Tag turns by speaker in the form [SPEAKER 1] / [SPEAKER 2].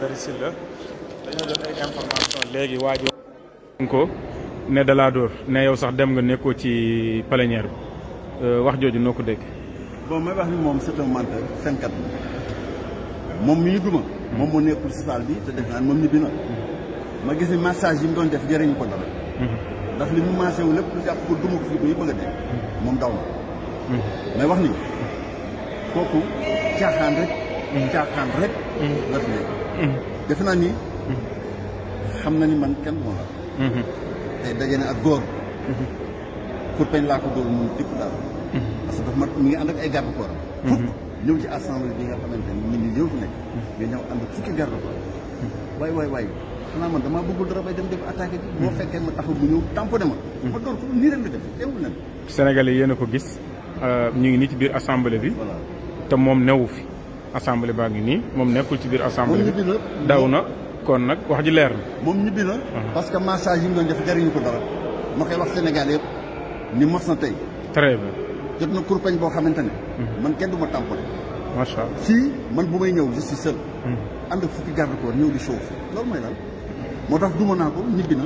[SPEAKER 1] Mbéri Sylla dañoo jot ay information léegi waaju ko ne da laa dóor ne yow sax dem nga nekkoo ci plénière bi wax jooju noo ko dégg.
[SPEAKER 2] bon may wax ni moom c'est un menteur fenkat moom mi ñu duma moom moo nekkul si salle bi te def naa moom ñibbi na ma gis ni massage yi mu doon def jëriñu ko dara ndax li mu massé wu lépp lu jàpp ko duma ko fii ba ñu bëgg a dee moom daw na may wax ni kooku caaxaan rek la fi nekk defe naa ni xam na ni man kenn moo la tey daje na ak góor pour peñ laa ko dóor mun dipp daal parce que daf ma mi ngi ànd ak ay garde corps fukk ñëw ci assemblée bi nga xamante ni nit ñi ñëw fi nekk nga ñëw ànd ak fukki garde corps waay xanaa man damaa bëggul dara bay dem def attaqué bi boo fekkee ma taxaw mu ñëw tamponné ma door ko nii rek la def teewul nen
[SPEAKER 1] Sénégalais yéen a ko gis ñu ngi nii ci biir assemblée bi te moom newu fi assemblée baa ngi nii moom nekkul ci biir assemblée bi daw na kon nag wax ji leer na
[SPEAKER 2] moom ñibbi na parce que massage yi mu doon def jariñu ko dara ma koy wax Sénégal yëpp ni mos na tey
[SPEAKER 1] très bien
[SPEAKER 2] jot na kurpañ boo xamante ne man kenn du ma tamponné
[SPEAKER 1] macha allah
[SPEAKER 2] fii man bu may ñëw je suis seul ànd ak fukki garde corps ñëw di chauffe loolu mooy lan moo tax duma naa ko ñibbi na